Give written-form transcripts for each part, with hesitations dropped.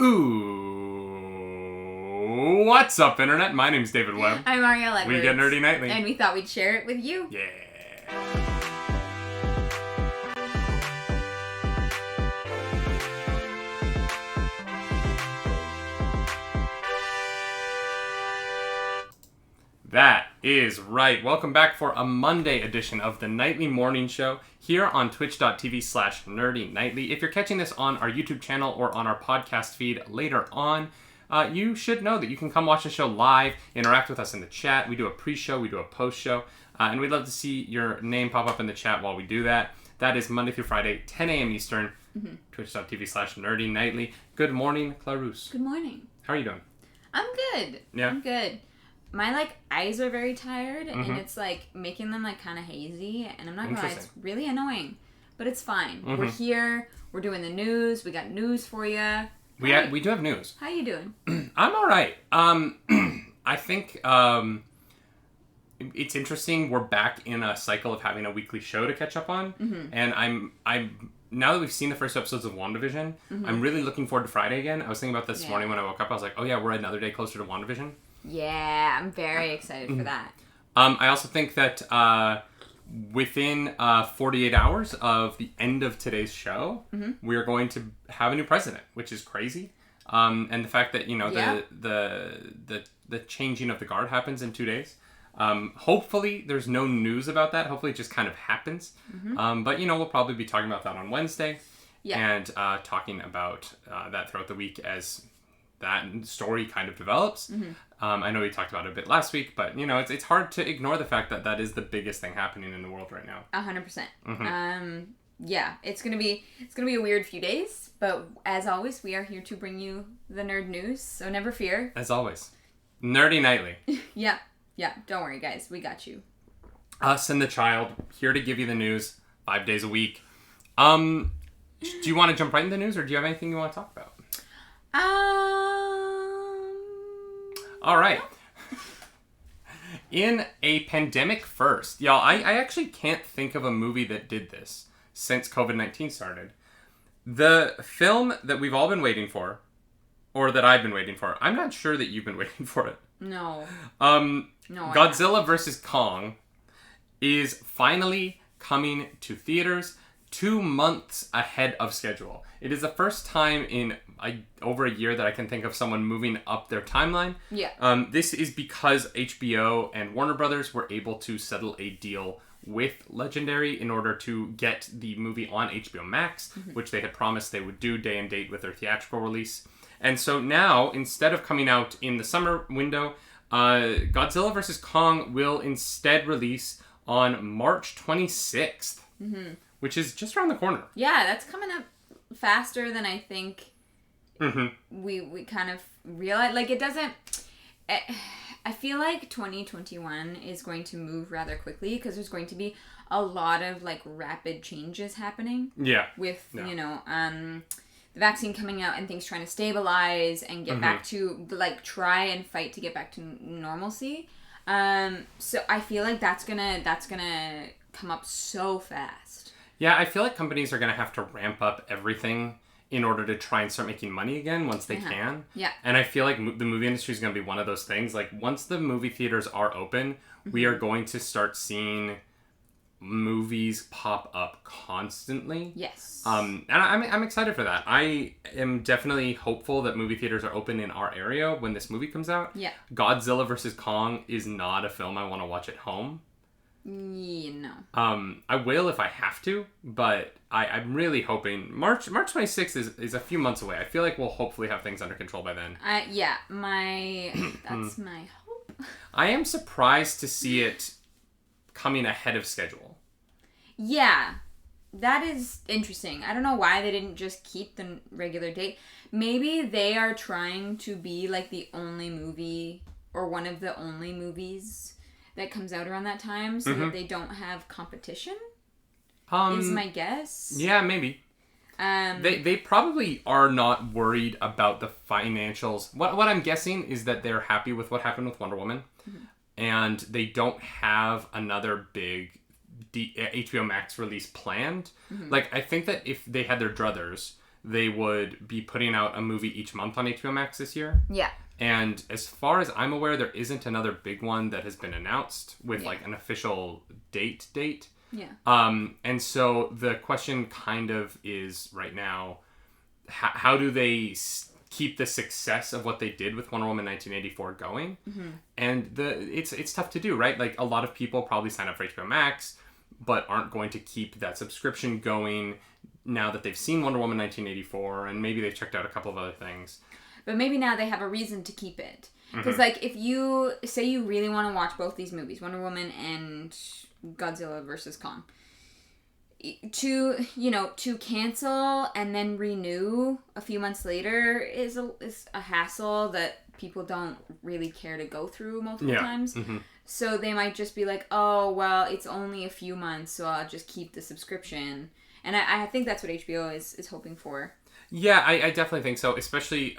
Ooh, what's up, Internet? My name's David Webb. I'm Ariel Edwards. We get nerdy nightly. And we thought we'd share it with you. Yeah. That is right. Welcome back for a Monday edition of the Nightly Morning Show here on twitch.tv/nerdynightly. If you're catching this on our YouTube channel or on our podcast feed later on, you should know that you can come watch the show live, interact with us in the chat. We do a pre-show, we do a post-show, and we'd love to see your name pop up in the chat while we do that. That is Monday through Friday, 10 a.m. Eastern, twitch.tv/nerdynightly. Good morning, Clarus. Good morning. How are you doing? I'm good. Yeah? I'm good. My, eyes are very tired, and it's, making them, kind of hazy, and I'm not gonna lie, it's really annoying. But it's fine. We're here, we're doing the news, we got news for you. We do have news. How you doing? I'm alright. I think, it's interesting, we're back in a cycle of having a weekly show to catch up on, and I'm now that we've seen the first episodes of WandaVision, I'm really looking forward to Friday again. I was thinking about this morning when I woke up, I was like, oh yeah, we're another day closer to WandaVision. Yeah, I'm very excited for that. I also think that within 48 hours of the end of today's show, we are going to have a new president, which is crazy. And the fact that, the changing of the guard happens in 2 days. Hopefully there's no news about that. Hopefully it just kind of happens. But, we'll probably be talking about that on Wednesday. Yeah. And talking about that throughout the week as that story kind of develops. I know we talked about it a bit last week, but, it's hard to ignore the fact that that is the biggest thing happening in the world right now. 100%. Yeah, it's gonna be a weird few days, but as always, we are here to bring you the nerd news, so never fear. As always. Nerdy Nightly. Yeah, don't worry, guys. We got you. Us and the child, here to give you the news 5 days a week. Do you want to jump right into the news, or do you have anything you want to talk about? All right. In a pandemic first, y'all, I actually can't think of a movie that did this since COVID-19 started. The film that we've all been waiting for, or that I've been waiting for, I'm not sure that you've been waiting for it. No. No. Godzilla vs. Kong is finally coming to theaters 2 months ahead of schedule. It is the first time in over a year that I can think of someone moving up their timeline. Yeah. This is because HBO and Warner Brothers were able to settle a deal with Legendary in order to get the movie on HBO Max, which they had promised they would do day and date with their theatrical release. And so now, instead of coming out in the summer window, Godzilla vs. Kong will instead release on March 26th. Which is just around the corner. Yeah, that's coming up faster than I think we kind of realize. It doesn't... I feel like 2021 is going to move rather quickly because there's going to be a lot of, rapid changes happening. Yeah. With, the vaccine coming out and things trying to stabilize and get back to, try and fight to get back to normalcy. So I feel like that's gonna come up so fast. Yeah, I feel like companies are going to have to ramp up everything in order to try and start making money again once they can. Yeah. And I feel like the movie industry is going to be one of those things. Once the movie theaters are open, we are going to start seeing movies pop up constantly. Yes. And I'm excited for that. I am definitely hopeful that movie theaters are open in our area when this movie comes out. Yeah. Godzilla vs. Kong is not a film I want to watch at home. Yeah, no. I will if I have to, but I'm really hoping March 26th is a few months away. I feel like we'll hopefully have things under control by then. That's my hope. I am surprised to see it coming ahead of schedule. Yeah, that is interesting. I don't know why they didn't just keep the regular date. Maybe they are trying to be the only movie or one of the only movies that comes out around that time so that they don't have competition, is my guess. Yeah, maybe. They probably are not worried about the financials. What I'm guessing is that they're happy with what happened with Wonder Woman, and they don't have another big HBO Max release planned. I think that if they had their druthers, they would be putting out a movie each month on HBO Max this year. Yeah. And as far as I'm aware, there isn't another big one that has been announced with like an official date. Yeah. And so the question kind of is right now, how do they keep the success of what they did with Wonder Woman 1984 going? Mm-hmm. And it's tough to do, right? Like a lot of people probably sign up for HBO Max, but aren't going to keep that subscription going now that they've seen Wonder Woman 1984 and maybe they've checked out a couple of other things. But maybe now they have a reason to keep it. Because, like, if you say you really want to watch both these movies, Wonder Woman and Godzilla versus Kong, to cancel and then renew a few months later is a hassle that people don't really care to go through multiple times. Mm-hmm. So they might just be like, oh, well, it's only a few months, so I'll just keep the subscription. And I think that's what HBO is hoping for. Yeah, I definitely think so. Especially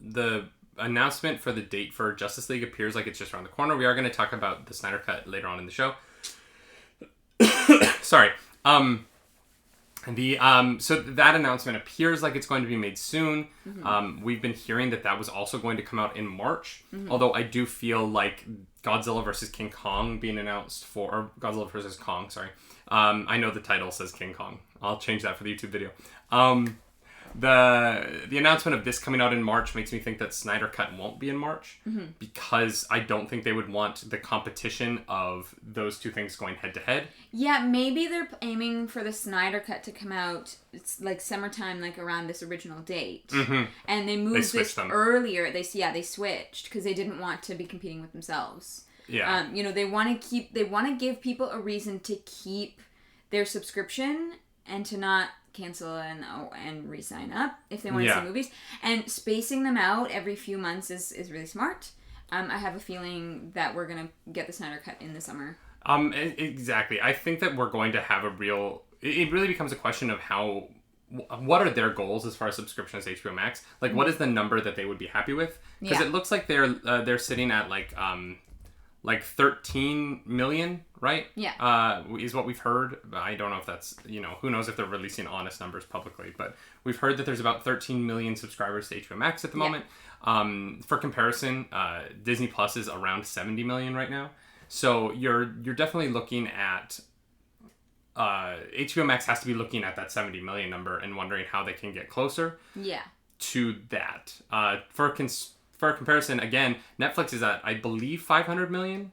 the announcement for the date for Justice League appears like it's just around the corner. We are going to talk about the Snyder Cut later on in the show. Sorry. So that announcement appears like it's going to be made soon. Mm-hmm. We've been hearing that was also going to come out in March. Mm-hmm. Although I do feel like Godzilla versus King Kong being announced or Godzilla versus Kong, sorry. I know the title says King Kong. I'll change that for the YouTube video. The announcement of this coming out in March makes me think that Snyder Cut won't be in March because I don't think they would want the competition of those two things going head to head. Yeah, maybe they're aiming for the Snyder Cut to come out. It's like summertime, like around this original date, and they moved this earlier. They switched because they didn't want to be competing with themselves. Yeah, they want to give people a reason to keep their subscription and to not cancel and re-sign up if they want to see movies. And spacing them out every few months is really smart. I have a feeling that we're going to get the Snyder Cut in the summer. Exactly. I think that we're going to have it really becomes a question of what are their goals as far as subscription as HBO Max? Like, what is the number that they would be happy with? Because it looks like they're sitting at like 13 million, right? Yeah. Is what we've heard. I don't know if that's, who knows if they're releasing honest numbers publicly, but we've heard that there's about 13 million subscribers to HBO Max at the moment. For comparison, Disney Plus is around 70 million right now. So you're definitely looking at, HBO Max has to be looking at that 70 million number and wondering how they can get closer to that. For comparison, again, Netflix is at, I believe, 500 million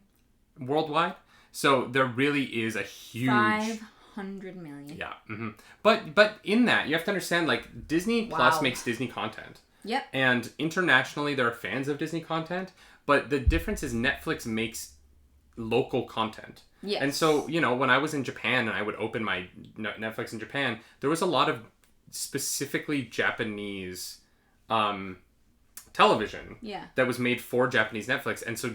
worldwide. So there really is a huge... 500 million. Yeah. Mm-hmm. But in that, you have to understand, like, Disney Plus makes Disney content. Yep. And internationally, there are fans of Disney content. But the difference is Netflix makes local content. Yes. And so, when I was in Japan and I would open my Netflix in Japan, there was a lot of specifically Japanese... television that was made for Japanese Netflix, and so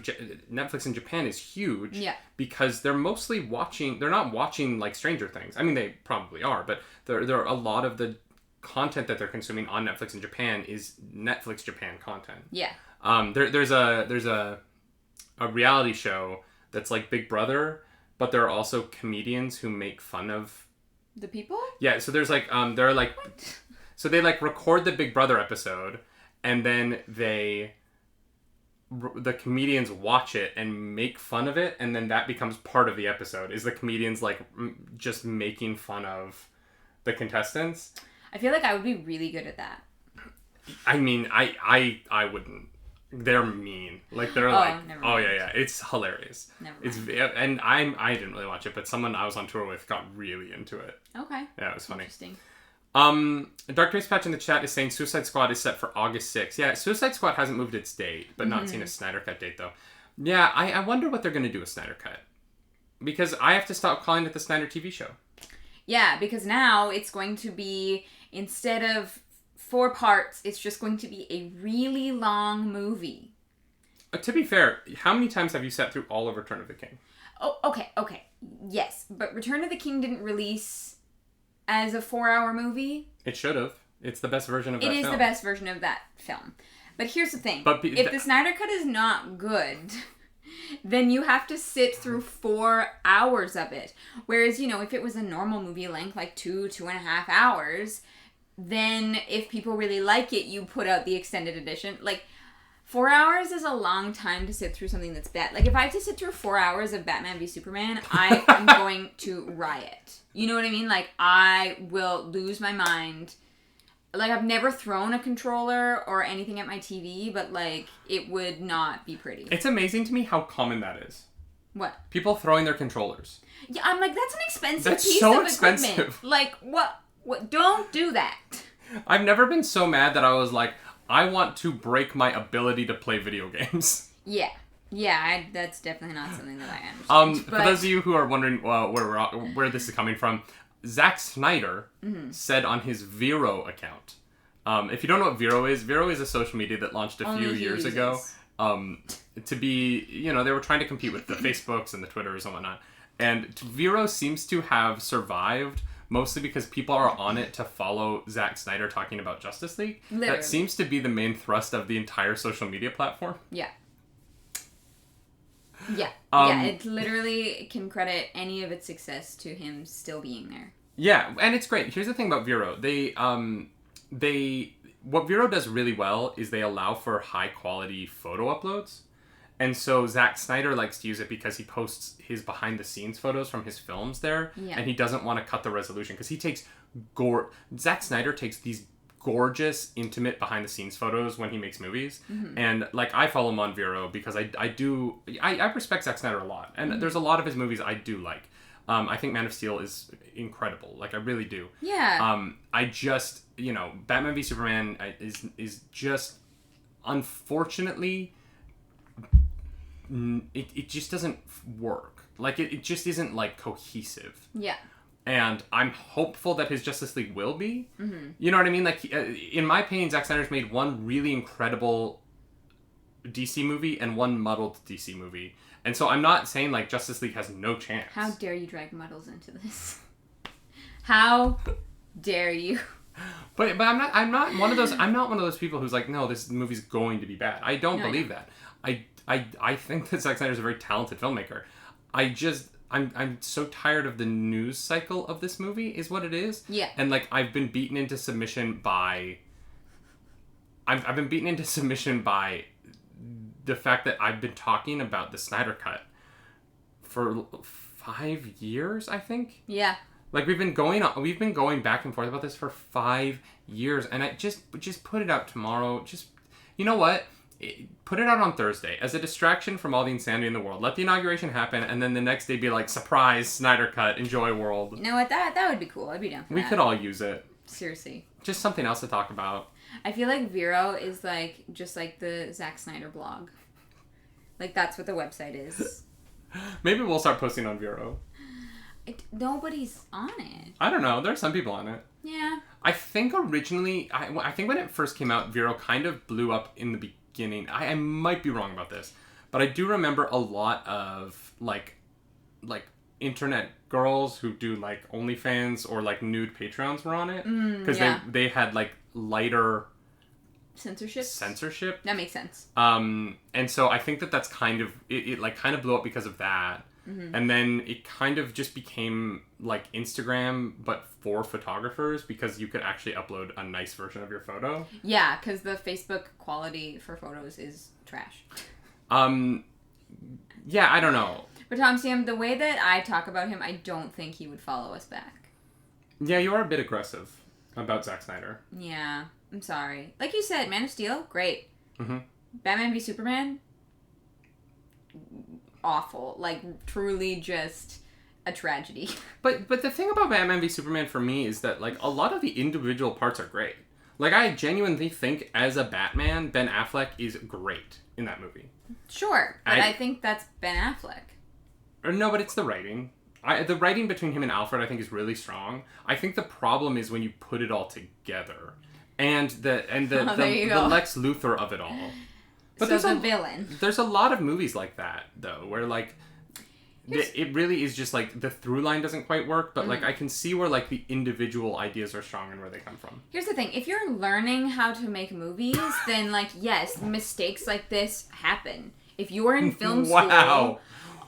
Netflix in Japan is huge because they're not watching like Stranger Things. I mean, they probably are, but there are a lot of the content that they're consuming on Netflix in Japan is Netflix Japan content. There's a reality show that's like Big Brother, but there are also comedians who make fun of the people. So there's like they're like what? So they like record the Big Brother episode. And then the comedians watch it and make fun of it, and then that becomes part of the episode. Is the comedians like just making fun of the contestants? I feel like I would be really good at that. I mean, I wouldn't. They're mean. Like they're yeah. It's hilarious. Never mind. And I didn't really watch it, but someone I was on tour with got really into it. Okay. Yeah, it was funny. Interesting. Dark Patch in the chat is saying Suicide Squad is set for August 6th. Yeah, Suicide Squad hasn't moved its date, but not seen a Snyder Cut date, though. Yeah, I wonder what they're going to do with Snyder Cut. Because I have to stop calling it the Snyder TV show. Yeah, because now it's going to be, instead of 4 parts, it's just going to be a really long movie. To be fair, how many times have you sat through all of Return of the King? Oh, okay. Yes, but Return of the King didn't release as a 4-hour movie. It should have. It's the best version of that film. It is the best version of that film. But here's the thing. If the Snyder Cut is not good, then you have to sit through 4 hours of it. Whereas, if it was a normal movie length, like 2.5 hours, then if people really like it, you put out the extended edition. Like, 4 hours is a long time to sit through something that's bad. Like, if I have to sit through 4 hours of Batman v Superman, I am going to riot. You know what I mean? Like, I will lose my mind. Like, I've never thrown a controller or anything at my TV, but, like, it would not be pretty. It's amazing to me how common that is. What? People throwing their controllers. Yeah, I'm like, that's an expensive piece so of expensive. equipment. Like, what? Don't do that. I've never been so mad that I was like, I want to break my ability to play video games. Yeah. Yeah, that's definitely not something that I understand. For those of you who are wondering where this is coming from, Zack Snyder said on his Vero account. If you don't know what Vero is a social media that launched a few years ago. To be, they were trying to compete with the Facebooks and the Twitters and whatnot. And Vero seems to have survived mostly because people are on it to follow Zack Snyder talking about Justice League. Literally. That seems to be the main thrust of the entire social media platform. Yeah. Yeah. Yeah, it literally can credit any of its success to him still being there. Yeah, and it's great. Here's the thing about Vero. What Vero does really well is they allow for high quality photo uploads. And so Zack Snyder likes to use it because he posts his behind the scenes photos from his films there. Yeah. And he doesn't want to cut the resolution because he takes Zack Snyder takes these gorgeous, intimate behind the scenes photos when he makes movies. Mm-hmm. And like, I follow him on Vero because I respect Zack Snyder a lot. And there's a lot of his movies I do like. I think Man of Steel is incredible. Like, I really do. Yeah. I just, Batman v Superman is just, unfortunately, it just doesn't work. Like, it just isn't, like, cohesive. Yeah. And I'm hopeful that his Justice League will be. Mm-hmm. You know what I mean? Like, in my opinion, Zack Snyder's made one really incredible DC movie and one muddled DC movie. And so I'm not saying, like, Justice League has no chance. How dare you drag muddles into this? How dare you? But I'm not one of those people who's like, no, this movie's going to be bad. I don't believe that. I think that Zack Snyder's a very talented filmmaker. I'm so tired of the news cycle of this movie is what it is. Yeah. And like, I've been beaten into submission by the fact that I've been talking about the Snyder Cut for 5 years, I think. Yeah. Like, we've been going back and forth about this for 5 years, and I just put it out tomorrow. Just, you know what? Put it out on Thursday as a distraction from all the insanity in the world. Let the inauguration happen, and then the next day be like, surprise, Snyder Cut, enjoy world. You know what? That would be cool. I'd be down for that. We could all use it. Seriously. Just something else to talk about. I feel like Vero is like just like the Zack Snyder blog. Like, that's what the website is. Maybe we'll start posting on Vero. Nobody's on it. I don't know. There are some people on it. Yeah. I think originally, I think when it first came out, Vero kind of blew up in the beginning. I might be wrong about this, but I do remember a lot of like internet girls who do like OnlyFans or like nude Patreons were on it because they had like lighter censorship. That makes sense. And so I think that's kind of it like kind of blew up because of that. Mm-hmm. And then it kind of just became like Instagram, but for photographers, because you could actually upload a nice version of your photo. Yeah, because the Facebook quality for photos is trash. Yeah, I don't know. But Tom Sam, the way that I talk about him, I don't think he would follow us back. Yeah, you are a bit aggressive about Zack Snyder. Yeah, I'm sorry. Like you said, Man of Steel, great. Mm-hmm. Batman v Superman, awful. Like, truly just a tragedy. But the thing about Batman v Superman for me is that, like, a lot of the individual parts are great. Like, I genuinely think as a Batman, Ben Affleck is great in that movie. Sure, but I think that's Ben Affleck. No, but it's the writing. The writing between him and Alfred, I think, is really strong. I think the problem is when you put it all together, and the Lex Luthor of it all. But so the villain. There's a lot of movies like that, though, where like it really is just like the through line doesn't quite work, but like I can see where like the individual ideas are strong and where they come from. Here's the thing: if you're learning how to make movies, then like yes, mistakes like this happen. If you're in film school.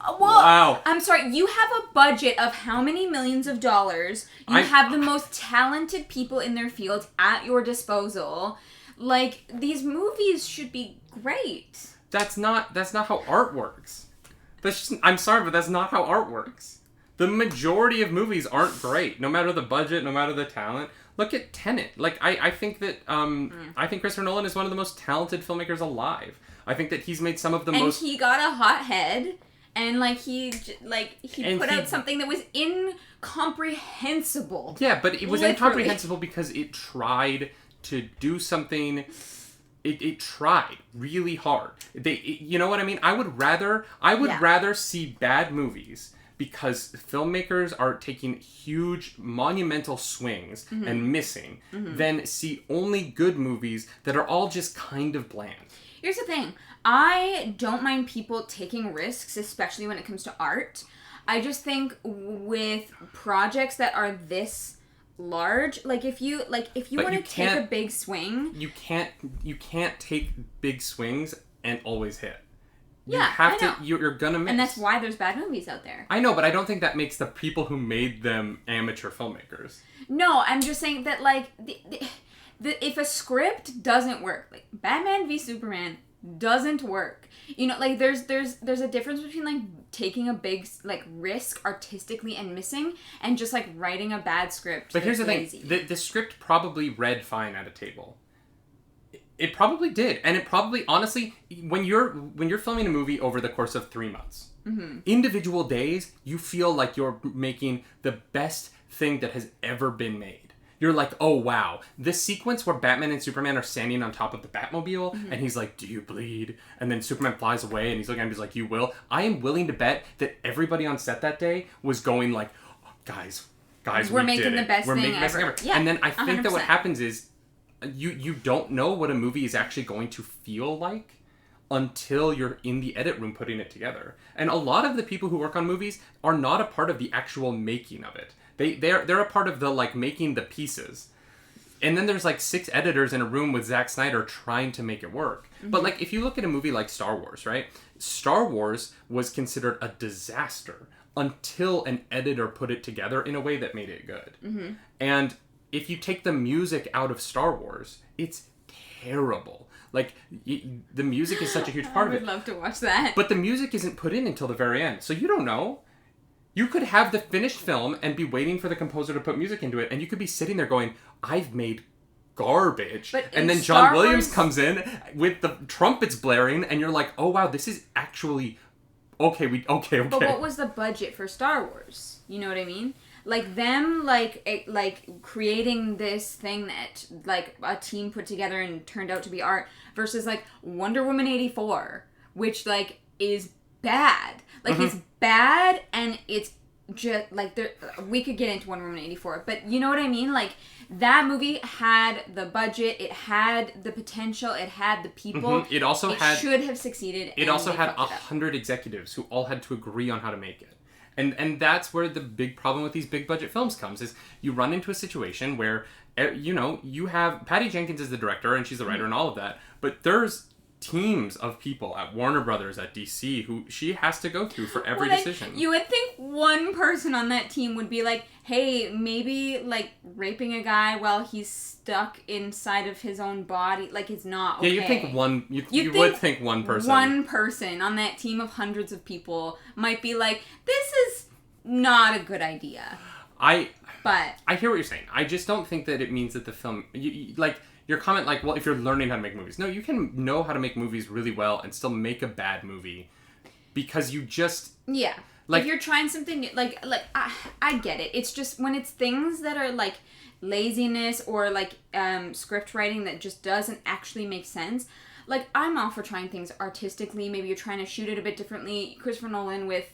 Wow. I'm sorry, you have a budget of how many millions of dollars? You have the most talented people in their field at your disposal. Like, these movies should be great. That's not how art works. I'm sorry, but that's not how art works. The majority of movies aren't great, no matter the budget, no matter the talent. Look at Tenet. Like, I think that, I think Christopher Nolan is one of the most talented filmmakers alive. I think that he's made some of the most... And he got a hot head, and, he put out something that was incomprehensible. Yeah, but it was incomprehensible because it tried to do something... It tried really hard. You know what I mean? I would rather see bad movies because filmmakers are taking huge monumental swings and missing than see only good movies that are all just kind of bland. Here's the thing. I don't mind people taking risks, especially when it comes to art. I just think with projects that are this large, if you want to take a big swing, you can't take big swings and always hit. You're gonna miss. And that's why there's bad movies out there. I know, but I don't think that makes the people who made them amateur filmmakers. No, I'm just saying that if a script doesn't work, like Batman v Superman doesn't work. There's a difference between taking a big risk artistically and missing and just writing a bad script. But here's the thing: the script probably read fine at a table. It probably did, and it probably honestly, when you're filming a movie over the course of 3 months, individual days, you feel like you're making the best thing that has ever been made. You're like, oh wow, this sequence where Batman and Superman are standing on top of the Batmobile, and he's like, do you bleed? And then Superman flies away, and he's looking at him, he's like, you will? I am willing to bet that everybody on set that day was going like, oh, guys, we're making the best thing ever. Yeah, and then I think 100%. that what happens is, you don't know what a movie is actually going to feel like until you're in the edit room putting it together. And a lot of the people who work on movies are not a part of the actual making of it. They're a part of the making the pieces. And then there's 6 editors in a room with Zack Snyder trying to make it work. But if you look at a movie like Star Wars, right? Star Wars was considered a disaster until an editor put it together in a way that made it good. And if you take the music out of Star Wars, it's terrible. The music is such a huge part of it. I would love to watch that. But the music isn't put in until the very end. So you don't know. You could have the finished film and be waiting for the composer to put music into it, and you could be sitting there going, I've made garbage. And then John Williams comes in with the trumpets blaring, and you're like, oh wow, this is actually... Okay. But what was the budget for Star Wars? You know what I mean? Them, creating this thing that, a team put together and turned out to be art, versus, Wonder Woman 84, which, is bad. It's bad, and it's just, we could get into Wonder Woman 84, but you know what I mean? That movie had the budget, it had the potential, it had the people. It should have succeeded. It also had 100 executives who all had to agree on how to make it. And that's where the big problem with these big budget films comes, is you run into a situation where, you have Patty Jenkins as the director, and she's the writer and all of that, but there's teams of people at Warner Brothers, at DC, who she has to go through for every decision. You would think one person on that team would be like, hey, maybe raping a guy while he's stuck inside of his own body, it's not okay. Yeah, you think you would think one person. One person on that team of hundreds of people might be like, this is not a good idea. But I hear what you're saying. I just don't think that it means that the film, your comment, well, if you're learning how to make movies. No, you can know how to make movies really well and still make a bad movie because you just... Yeah. If you're trying something new, I get it. It's just when it's things that are, laziness or, script writing that just doesn't actually make sense. I'm all for trying things artistically. Maybe you're trying to shoot it a bit differently. Christopher Nolan with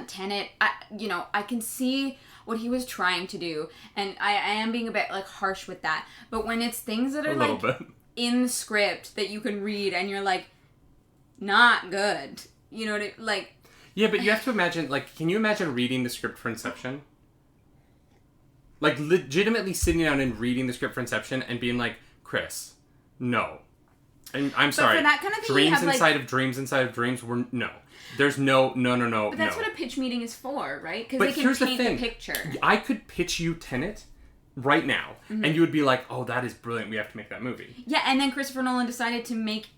Tenet, I can see what he was trying to do, and I am being a bit harsh with that, but when it's things that are in the script that you can read and you're not good, you know what yeah, but you have to imagine, can you imagine reading the script for Inception? Legitimately sitting down and reading the script for Inception and being like, Chris, no, I'm sorry. For that kind of thing, dreams inside of dreams inside of dreams were no. There's no. But that's what a pitch meeting is for, right? Because they can paint the picture. I could pitch you Tenet right now, and you would be like, "Oh, that is brilliant. We have to make that movie." Yeah, and then Christopher Nolan decided to make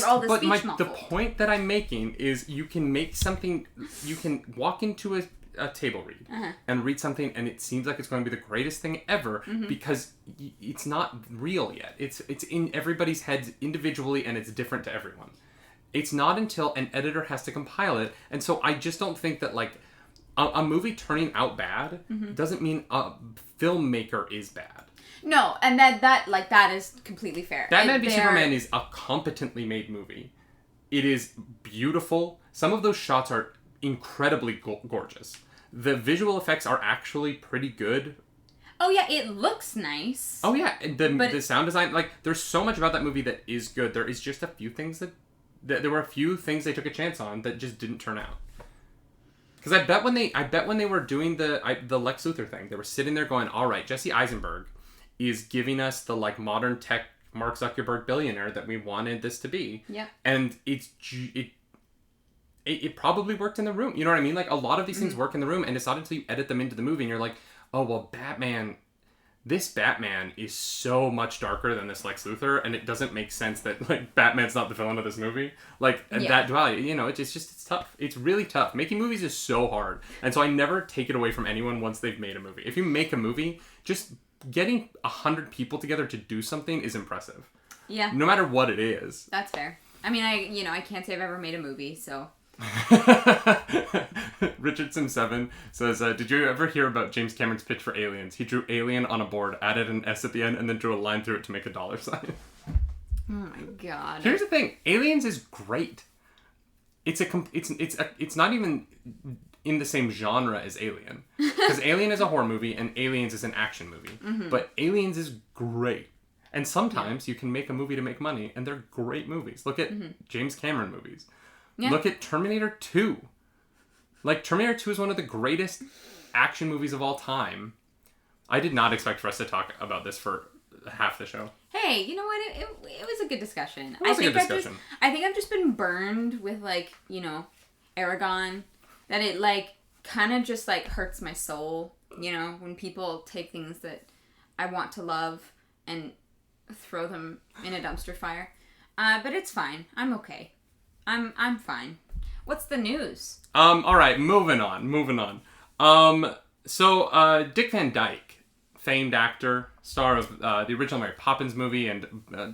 all the speech muffled. The point that I'm making is you can make something. You can walk into a table read and read something, and it seems like it's going to be the greatest thing ever because it's not real yet. It's in everybody's heads individually, and it's different to everyone. It's not until an editor has to compile it, and so I just don't think that like a movie turning out bad doesn't mean a filmmaker is bad. No, and that is completely fair. Batman v Superman is a competently made movie. It is beautiful. Some of those shots are incredibly gorgeous. The visual effects are actually pretty good. Oh yeah, it looks nice. Oh yeah, the sound design, like there's so much about that movie that is good. There is just a few things that there were a few things they took a chance on that just didn't turn out. Because I bet when they were doing the Lex Luthor thing, they were sitting there going, "All right, Jesse Eisenberg is giving us the like modern tech Mark Zuckerberg billionaire that we wanted this to be." Yeah. And it probably worked in the room. You know what I mean? Like a lot of these things work in the room, and it's not until you edit them into the movie and you're like, "Oh well, this Batman is so much darker than this Lex Luthor, and it doesn't make sense that like Batman's not the villain of this movie." Like that duality, you know, it's tough. It's really tough. Making movies is so hard, and so I never take it away from anyone once they've made a movie. If you make a movie, just getting 100 people together to do something is impressive. Yeah. No matter what it is. That's fair. I mean, I can't say I've ever made a movie, so. Richardson7 says, did you ever hear about James Cameron's pitch for Aliens? He drew Alien on a board, added an S at the end, and then drew a line through it to make a dollar sign. Oh my god. Here's the thing. Aliens is great. It's not even in the same genre as Alien. Because Alien is a horror movie and Aliens is an action movie. But Aliens is great. And sometimes you can make a movie to make money, and they're great movies. Look at James Cameron movies. Yeah. Look at Terminator 2. Like, Terminator 2 is one of the greatest action movies of all time. I did not expect for us to talk about this for half the show. Hey, you know what? It was a good discussion. It was a good discussion. I think I've just been burned with, like, you know, Eragon. That it, like, kind of just, like, hurts my soul. You know, when people take things that I want to love and throw them in a dumpster fire. But it's fine. I'm okay. I'm fine. What's the news? All right, moving on. So Dick Van Dyke, famed actor, star of the original Mary Poppins movie, and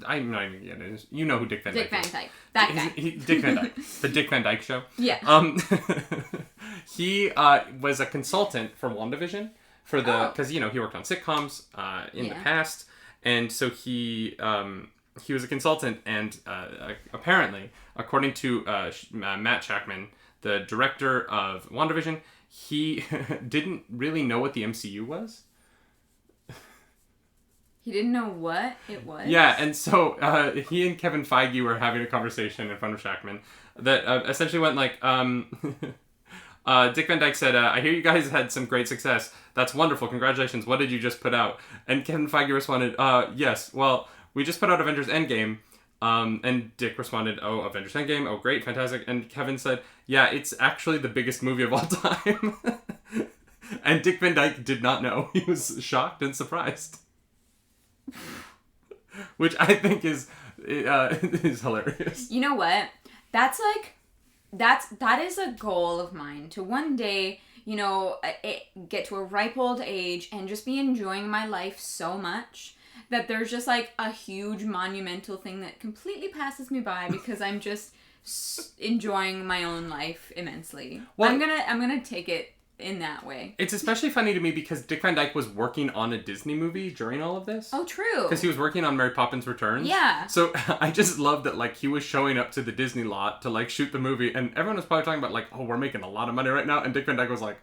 I'm not even getting it. You know who Dick Van Dyke is. Dick Van Dyke. That guy. Dick Van Dyke. The Dick Van Dyke Show. Yeah. He was a consultant for WandaVision for because you know he worked on sitcoms in the past, and so he was a consultant, and apparently, according to Matt Shakman, the director of WandaVision, he didn't really know what the MCU was. He didn't know what it was? Yeah, and so he and Kevin Feige were having a conversation in front of Shakman that essentially went like, Dick Van Dyke said, I hear you guys had some great success. That's wonderful. Congratulations. What did you just put out? And Kevin Feige responded, yes, well, we just put out Avengers Endgame. And Dick responded, oh, Avengers Endgame. Oh, great. Fantastic. And Kevin said, yeah, it's actually the biggest movie of all time. And Dick Van Dyke did not know. He was shocked and surprised. Which I think is hilarious. You know what? That is a goal of mine, to one day, you know, get to a ripe old age and just be enjoying my life so much that there's just like a huge monumental thing that completely passes me by because I'm just enjoying my own life immensely. Well, I'm gonna take it in that way. It's especially funny to me because Dick Van Dyke was working on a Disney movie during all of this. Oh, true. Because he was working on Mary Poppins Returns. Yeah. So I just love that, like, he was showing up to the Disney lot to, like, shoot the movie, and everyone was probably talking about, like, oh, we're making a lot of money right now, and Dick Van Dyke was like,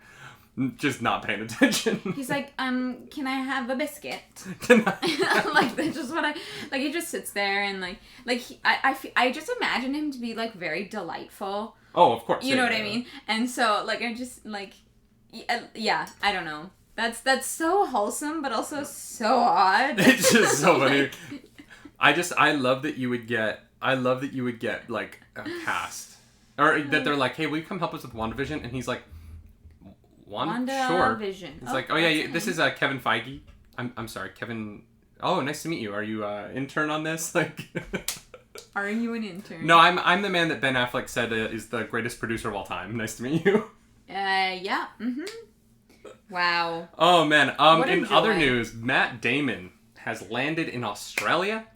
just not paying attention. He's like, can I have a biscuit? Like, that's just what like, he just sits there and, I just imagine him to be, like, very delightful. Oh, of course. You know what I mean? And so, like, I just, like, yeah, I don't know. That's so wholesome, but also so odd. It's just so funny. I love that you would get like a cast, or that they're like, hey, will you come help us with WandaVision? And he's like, sure. Vision. It's like, oh yeah, this is Kevin Feige. I'm sorry, Kevin. Oh, nice to meet you. Are you intern on this? Like, are you an intern? No, I'm the man that Ben Affleck said is the greatest producer of all time. Nice to meet you. Yeah. Mhm. Wow. Oh man. In other news, Matt Damon has landed in Australia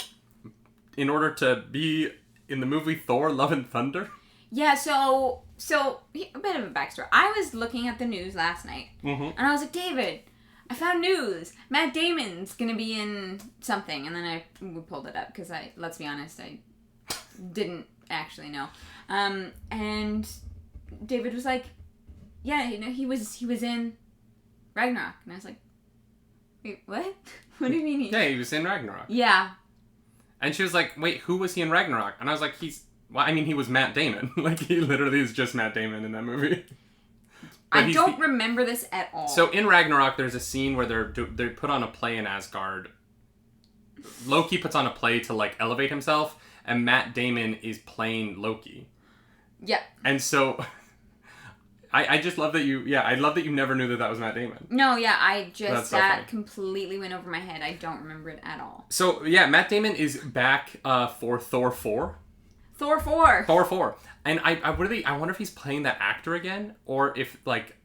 in order to be in the movie Thor: Love and Thunder. Yeah. So a bit of a backstory. I was looking at the news last night, and I was like, David, I found news. Matt Damon's gonna be in something, and then we pulled it up because let's be honest, I didn't actually know. And David was like, yeah, he was in Ragnarok, and I was like, wait, what? What do you mean? Yeah, he was in Ragnarok. Yeah. And she was like, wait, who was he in Ragnarok? And I was like, he was Matt Damon. Like, he literally is just Matt Damon in that movie. I don't remember this at all. So in Ragnarok, there's a scene where they put on a play in Asgard. Loki puts on a play to like elevate himself, and Matt Damon is playing Loki. Yeah. And so, I just love that I love that you never knew that was Matt Damon. No, yeah, that completely went over my head. I don't remember it at all. So yeah, Matt Damon is back for Thor 4. Thor 4. And I wonder if he's playing that actor again, or if, like...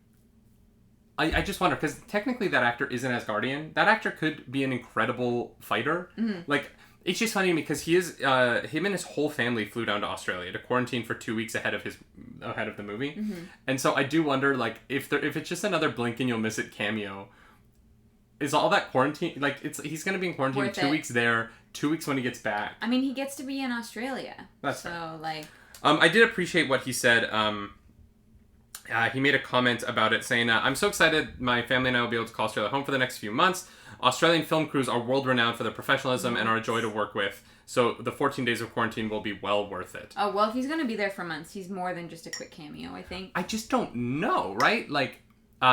I just wonder, because technically that actor is an Asgardian. That actor could be an incredible fighter. Mm-hmm. Like, it's just funny because he is... him and his whole family flew down to Australia to quarantine for 2 weeks ahead of the movie. Mm-hmm. And so I do wonder, like, if it's just another blink and you'll miss it cameo... Is all that quarantine... Like, he's going to be in quarantine 2 weeks there, 2 weeks when he gets back. I mean, he gets to be in Australia. That's so, fair. Like... I did appreciate what he said. He made a comment about it saying, I'm so excited my family and I will be able to call Australia home for the next few months. Australian film crews are world-renowned for their professionalism and are a joy to work with. So the 14 days of quarantine will be well worth it. Oh, well, if he's going to be there for months, he's more than just a quick cameo, I think. I just don't know, right? Like,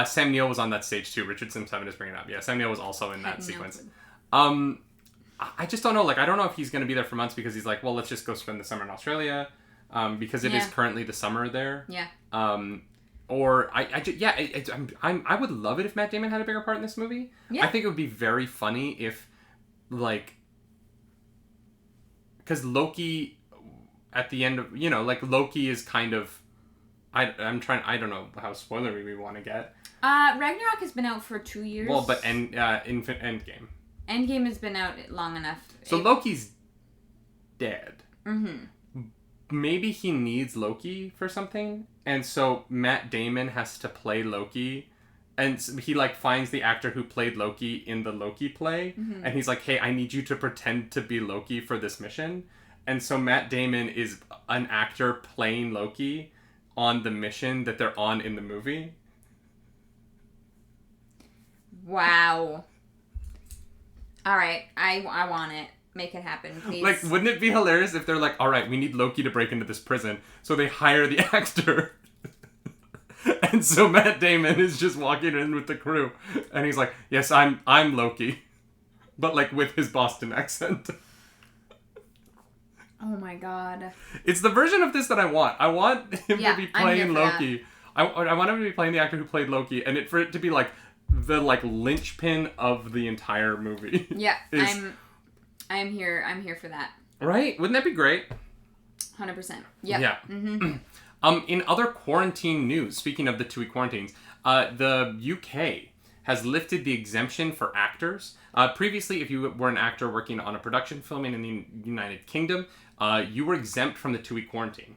Sam Neill was on that stage too. Richard Sim7 is bringing it up. Yeah, Sam Neill was also in that sequence. I just don't know. Like, I don't know if he's going to be there for months because he's like, well, let's just go spend the summer in Australia. Because it is currently the summer there. Yeah. Or I would love it if Matt Damon had a bigger part in this movie. Yeah. I think it would be very funny if, like, because Loki at the end of, like, Loki is kind of, I don't know how spoilery we want to get. Ragnarok has been out for 2 years. Well, but Endgame. Endgame has been out long enough. So Loki's dead. Mm-hmm. Maybe he needs Loki for something, and so Matt Damon has to play Loki, and he, like, finds the actor who played Loki in the Loki play, and he's like, hey, I need you to pretend to be Loki for this mission. And so Matt Damon is an actor playing Loki on the mission that they're on in the movie. Wow. All right, I want it. Make it happen, please. Like, wouldn't it be hilarious if they're like, all right, we need Loki to break into this prison, so they hire the actor. And so Matt Damon is just walking in with the crew, and he's like, yes, I'm Loki. But, like, with his Boston accent. Oh my god. It's the version of this that I want. I want him to be playing Loki. I want him to be playing the actor who played Loki, and for it to be, like, the, like, linchpin of the entire movie. Yeah, I'm here for that. Right? Wouldn't that be great? 100%. Yep. Yeah. Mm-hmm. In other quarantine news, speaking of the 2-week quarantines, the UK has lifted the exemption for actors. Previously, if you were an actor working on a production filming in the United Kingdom, you were exempt from the 2-week quarantine.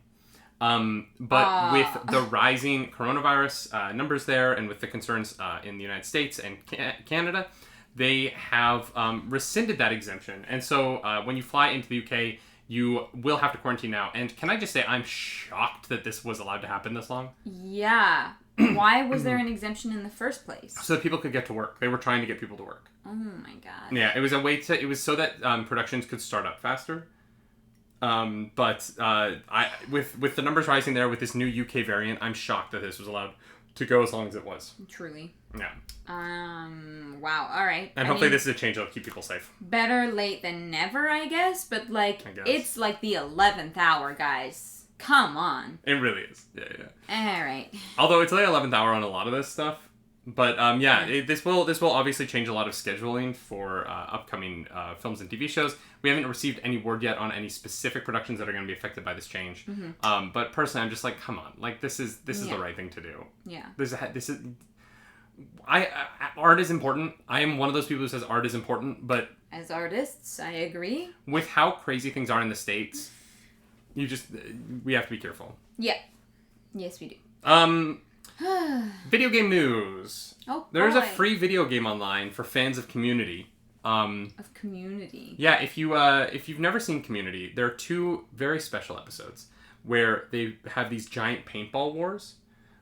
But with the rising coronavirus numbers there, and with the concerns in the United States and Canada, they have rescinded that exemption. And so when you fly into the UK, you will have to quarantine now. And can I just say, I'm shocked that this was allowed to happen this long. Yeah. Why was there an exemption in the first place? So that people could get to work. They were trying to get people to work. Oh my god. Yeah, it was a way to... It was so that productions could start up faster. But with the numbers rising there with this new UK variant, I'm shocked that this was allowed. to go as long as it was. Truly. Yeah. Wow. All right. And hopefully this is a change that'll keep people safe. Better late than never, I guess. But it's like the 11th hour, guys. Come on. It really is. Yeah. All right. Although it's like 11th hour on a lot of this stuff. But this will obviously change a lot of scheduling for upcoming films and TV shows. We haven't received any word yet on any specific productions that are going to be affected by this change. Mm-hmm. But personally, I'm just like, come on, like this is the right thing to do. Yeah. This is. Art is important. I am one of those people who says art is important, but as artists, I agree. With how crazy things are in the States, we have to be careful. Yeah. Yes, we do. Video game news. Oh, there's a free video game online for fans of Community. Of Community. Yeah, if you've never seen Community, there are 2 very special episodes where they have these giant paintball wars.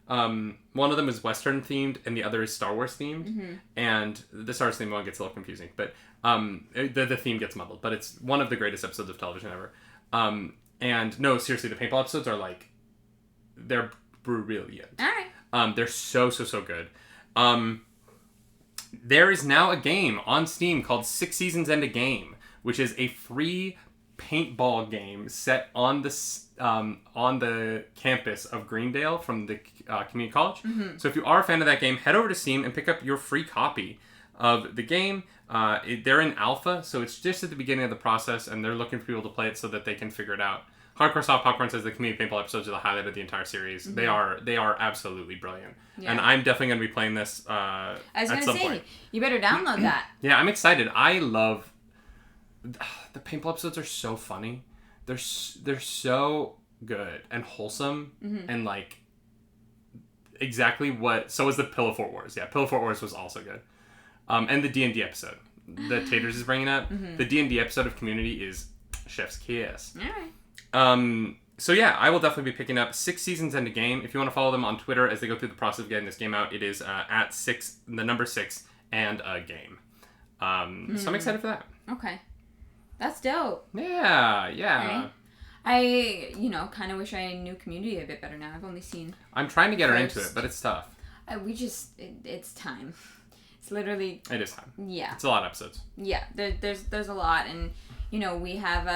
One of them is Western themed, and the other is Star Wars themed. Mm-hmm. And the Star Wars themed one gets a little confusing, but the theme gets muddled. But it's one of the greatest episodes of television ever. And no, seriously, the paintball episodes are they're brilliant. All right. They're so good. There is now a game on Steam called 6 Seasons and a Game, which is a free paintball game set on the campus of Greendale from the community college. Mm-hmm. So if you are a fan of that game, head over to Steam and pick up your free copy of the game. They're in alpha, so it's just at the beginning of the process, and they're looking for people to play it so that they can figure it out. Hardcore Soft Popcorn says the community paintball episodes are the highlight of the entire series. Mm-hmm. They are absolutely brilliant. Yeah. And I'm definitely going to be playing this I was going to say, you better download that. Yeah, I'm excited. I love... The paintball episodes are so funny. They're so good and wholesome, mm-hmm. and exactly what... So was the Pillow Fort Wars. Yeah, Pillow Fort Wars was also good. And the D&D episode that Taters is bringing up. Mm-hmm. The D&D episode of Community is chef's kiss. All right. So yeah, I will definitely be picking up 6 Seasons and a Game. If you want to follow them on Twitter as they go through the process of getting this game out, it is at 6 and a game. So I'm excited for that. Okay. That's dope. Yeah. Right. I, kind of wish I knew Community a bit better now. I've only seen... I'm trying to get her into it, but it's tough. It's time. It's literally... It is time. Yeah. It's a lot of episodes. Yeah, there's a lot, and... we have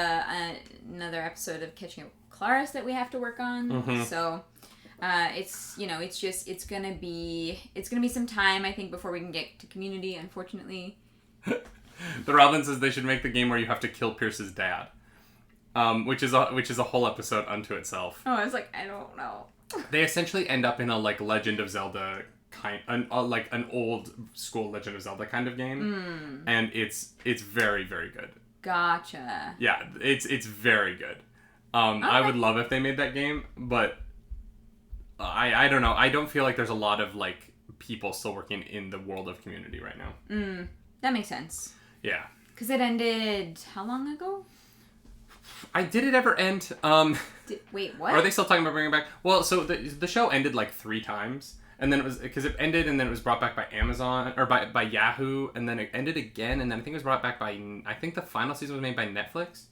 another episode of Catching Up with Claris that we have to work on. Mm-hmm. So, it's gonna be some time, I think, before we can get to Community, unfortunately. The Robin says they should make the game where you have to kill Pierce's dad, which is a whole episode unto itself. Oh, I was like, I don't know. They essentially end up in a Legend of Zelda an old school Legend of Zelda kind of game, and it's very, very good. Gotcha. Yeah, it's very good. Okay. I would love if they made that game, but I don't know. I don't feel like there's a lot of people still working in the world of Community right now. That makes sense. Yeah. Because it ended how long ago? Did it ever end? Wait, what? Or are they still talking about bringing it back? Well, so the show ended 3 times. And then it was, because it ended, and then it was brought back by Amazon, or by Yahoo, and then it ended again, and then I think it was brought back by, I think the final season was made by Netflix.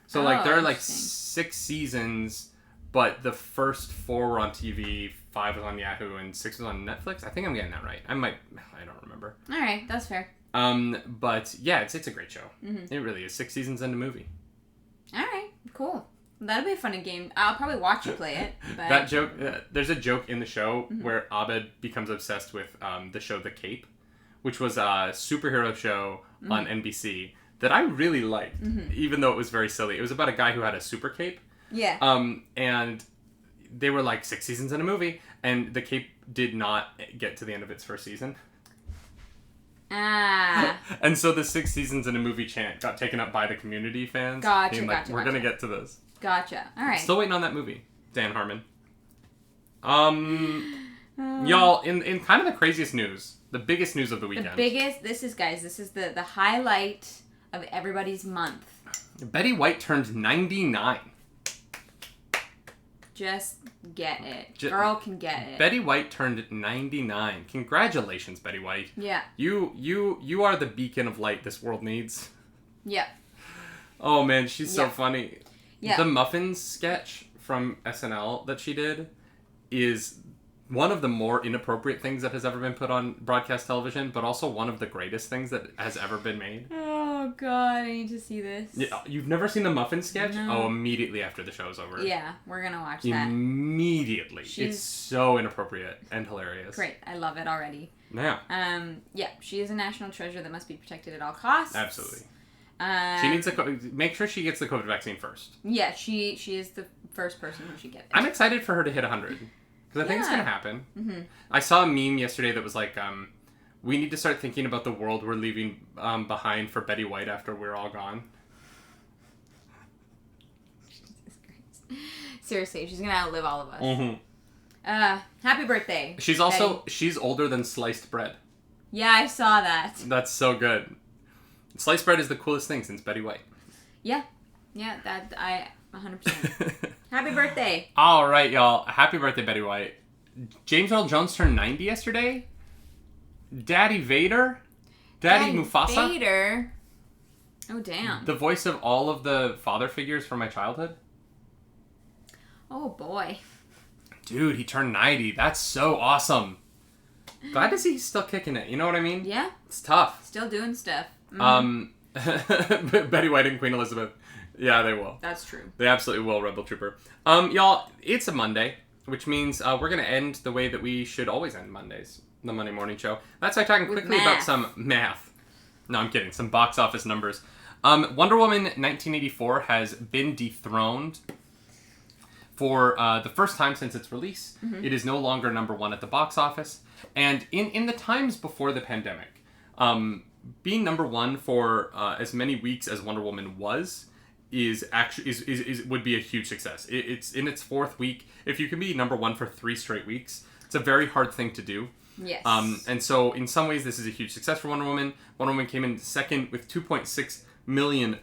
So, there are, 6 seasons, but the first 4 were on TV, 5 was on Yahoo, and 6 was on Netflix. I think I'm getting that right. I don't remember. All right, that's fair. But, yeah, it's a great show. Mm-hmm. It really is. 6 seasons and a movie. All right, cool. That'll be a fun game. I'll probably watch you play it. But... That joke, there's a joke in the show where Abed becomes obsessed with the show The Cape, which was a superhero show on NBC that I really liked, even though it was very silly. It was about a guy who had a super cape. Yeah. And they were 6 seasons in a movie, and The Cape did not get to the end of its first season. Ah. And so the 6 seasons in a movie chant got taken up by the Community fans. Gotcha, We're going to get to this. Gotcha. All right. Still waiting on that movie, Dan Harmon. Y'all, in kind of the craziest news, the biggest news of the weekend. This is the highlight of everybody's month. Betty White turned 99. Just get it. Girl can get it. Betty White turned 99. Congratulations, Betty White. Yeah. You are the beacon of light this world needs. Yeah. Oh man, she's so funny. Yeah. The Muffins sketch from SNL that she did is one of the more inappropriate things that has ever been put on broadcast television, but also one of the greatest things that has ever been made. Oh, God, I need to see this. Yeah, you've never seen the muffin sketch? No. Oh, immediately after the show's over. Yeah, we're going to watch that. Immediately. It's so inappropriate and hilarious. Great. I love it already. Yeah. Yeah, she is a national treasure that must be protected at all costs. Absolutely. She needs make sure she gets the COVID vaccine first. Yeah, she is the first person who should get it. I'm excited for her to hit 100. Because I think it's going to happen. Mm-hmm. I saw a meme yesterday that was like, we need to start thinking about the world we're leaving behind for Betty White after we're all gone. Jesus Christ. Seriously, she's going to outlive all of us. Mm-hmm. Happy birthday. She's older than sliced bread. Yeah, I saw that. That's so good. Sliced bread is the coolest thing since Betty White. Yeah. Yeah, that I 100%. Happy birthday. All right, y'all. Happy birthday, Betty White. James Earl Jones turned 90 yesterday. Daddy Vader. Daddy Mufasa. Vader. Oh, damn. The voice of all of the father figures from my childhood. Oh, boy. Dude, he turned 90. That's so awesome. Glad to see he's still kicking it. You know what I mean? Yeah. It's tough. Still doing stuff. Betty White and Queen Elizabeth. Yeah, they will. That's true. They absolutely will, Rebel Trooper. Y'all, it's a Monday, which means we're going to end the way that we should always end Mondays, the Monday morning show. That's by talking quickly about some math. No, I'm kidding. Some box office numbers. Wonder Woman 1984 has been dethroned for the first time since its release. Mm-hmm. It is no longer number one at the box office. And in the times before the pandemic, being number one for as many weeks as Wonder Woman was would be a huge success. It's in its fourth week. If you can be number one for 3 straight weeks, it's a very hard thing to do. Yes. And so in some ways this is a huge success for Wonder Woman. Wonder Woman came in second with $2.6 million.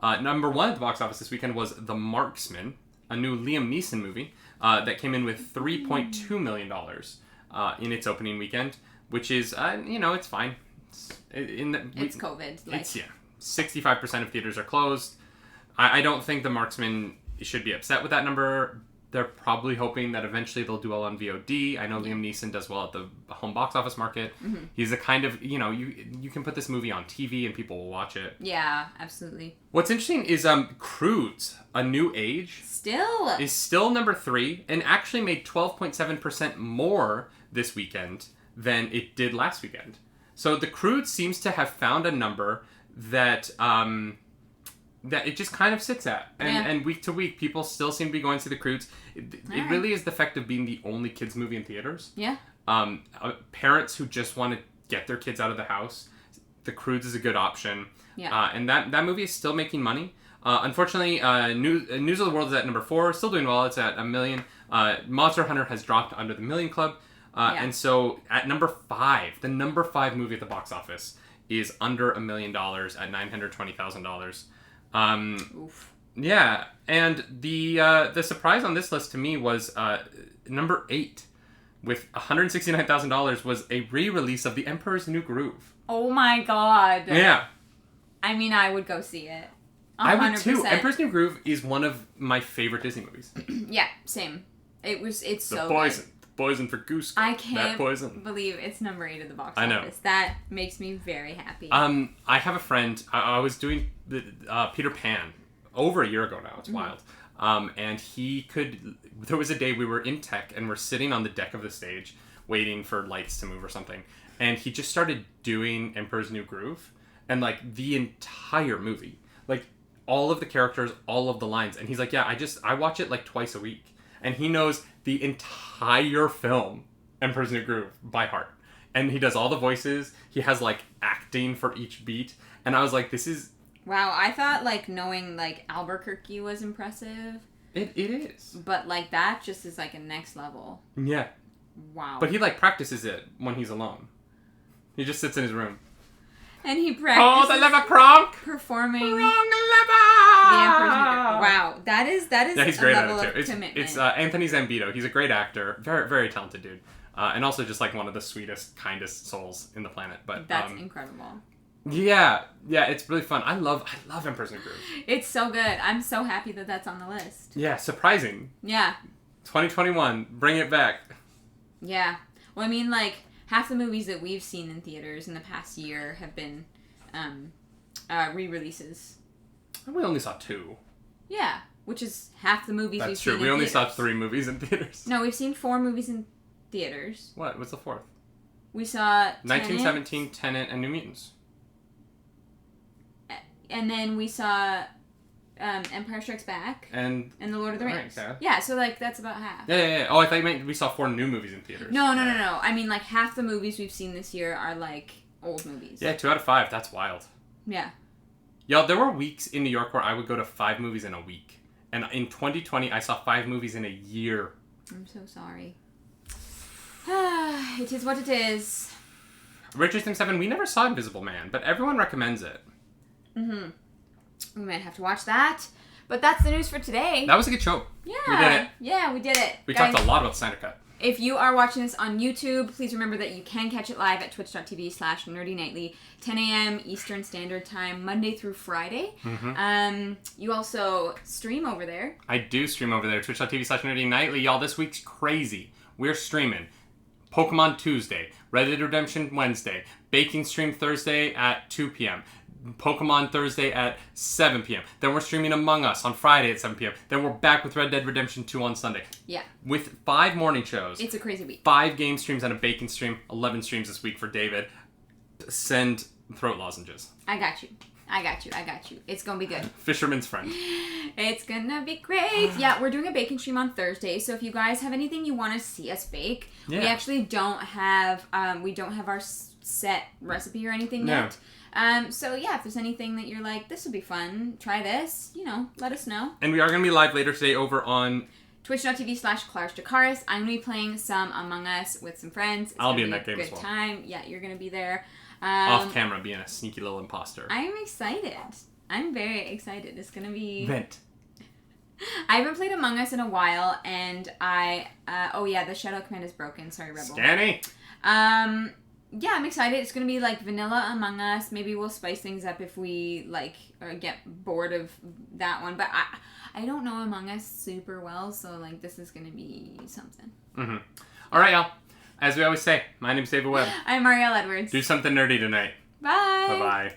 Number one at the box office this weekend was The Marksman, a new Liam Neeson movie that came in with $3.2 million in its opening weekend, which is, it's fine. It's COVID. It's, 65% of theaters are closed. I don't think The Marksman should be upset with that number. They're probably hoping that eventually they'll do well on VOD. I know Liam Neeson does well at the home box office market. Mm-hmm. He's the kind of, you can put this movie on TV and people will watch it. Yeah, absolutely. What's interesting is Cruise, A New Age, is still number 3 and actually made 12.7% more this weekend than it did last weekend. So The Cruise seems to have found a number that it just kind of sits at. And week to week, people still seem to be going to The Cruise. It really is the effect of being the only kids movie in theaters. Yeah. Parents who just want to get their kids out of the house, The Cruise is a good option. Yeah. And that movie is still making money. Unfortunately, News of the World is at number 4, still doing well. It's at $1 million. Monster Hunter has dropped under the $1 million club. And so at number 5, the number 5 movie at the box office is under $1 million at $920,000. Oof. Yeah, and the surprise on this list to me was number 8 with $169,000 was a re-release of The Emperor's New Groove. Oh my god. Yeah. I mean, I would go see it. 100%. I would too. Emperor's New Groove is one of my favorite Disney movies. Yeah, same. It's so poison. good. Poison for Goose. I can't believe it's number 8 at the box office. I know. That makes me very happy. I have a friend. I was doing the Peter Pan over a year ago now. It's wild. And there was a day we were in tech and we're sitting on the deck of the stage waiting for lights to move or something. And he just started doing Emperor's New Groove. And like the entire movie, like all of the characters, all of the lines. And he's like, yeah, I watch it like twice a week. And he knows the entire film, Emperor's New Groove, by heart. And he does all the voices. He has, like, acting for each beat. And I was like, this is... Wow, I thought, like, knowing, like, Albuquerque was impressive. It is. But, like, that just is, like, a next level. Yeah. Wow. But he, like, practices it when he's alone. He just sits in his room. And he practices... Oh, the lever cronk! Performing... Wrong lever! The Emperor's New Groove. Wow. That is yeah, he's great level at it, too. Of commitment. It's Anthony Zambito. He's a great actor. Very, very talented dude. And also just, like, one of the sweetest, kindest souls in the planet. But that's incredible. Yeah, it's really fun. I love Emperor's New Groove. It's so good. I'm so happy that that's on the list. Yeah, surprising. Yeah. 2021, bring it back. Yeah. Well, I mean, like, half the movies that we've seen in theaters in the past year have been re-releases. We only saw 2. Yeah, which is half the movies we've seen in theaters. That's true. We only saw 3 movies in theaters. No, we've seen 4 movies in theaters. What? What's the 4th? We saw 1917, Tenet, and New Mutants. And then we saw Empire Strikes Back. And The Lord of the Rings. Right, yeah, so, like, that's about half. Yeah. Oh, I thought you meant we saw 4 new movies in theaters. No. I mean, like, half the movies we've seen this year are, like, old movies. Yeah, 2 out of 5. That's wild. Yeah. Yo, there were weeks in New York where I would go to 5 movies in a week. And in 2020, I saw 5 movies in a year. I'm so sorry. It is what it is. Richard Sims 7, we never saw Invisible Man, but everyone recommends it. Mm-hmm. We might have to watch that. But that's the news for today. That was a good show. Yeah. We did it. Yeah, we did it. We talked a lot about Snyder Cut. If you are watching this on YouTube, please remember that you can catch it live at twitch.tv/nerdynightly, 10 a.m. Eastern Standard Time, Monday through Friday. Mm-hmm. You also stream over there. I do stream over there, twitch.tv/nerdynightly. Y'all, this week's crazy. We're streaming Pokemon Tuesday, Red Dead Redemption Wednesday, Baking Stream Thursday at 2 p.m., Pokemon Thursday at 7 p.m. Then we're streaming Among Us on Friday at 7 p.m. Then we're back with Red Dead Redemption 2 on Sunday. Yeah. With 5 morning shows. It's a crazy week. 5 game streams and a baking stream. 11 streams this week for David. Send throat lozenges. I got you. It's gonna be good. Fisherman's friend. It's gonna be great. Yeah, we're doing a baking stream on Thursday, so if you guys have anything you want to see us bake, we actually don't have our set recipe or anything yet. So yeah, if there's anything that you're like, this would be fun, try this, let us know. And we are going to be live later today over on twitch.tv/ClarisDakaris. I'm going to be playing some Among Us with some friends. I'll be in that game as well. Good time. Yeah, you're going to be there. Off camera, being a sneaky little imposter. I'm excited. I'm very excited. It's going to be... Vent. I haven't played Among Us in a while, and the shadow command is broken. Sorry, Rebel. Scanny. Yeah, I'm excited. It's going to be like vanilla Among Us. Maybe we'll spice things up if we get bored of that one. But I don't know Among Us super well, so this is going to be something. Mm-hmm. All right, y'all. As we always say, my name's David Webb. I'm Marielle Edwards. Do something nerdy tonight. Bye. Bye-bye.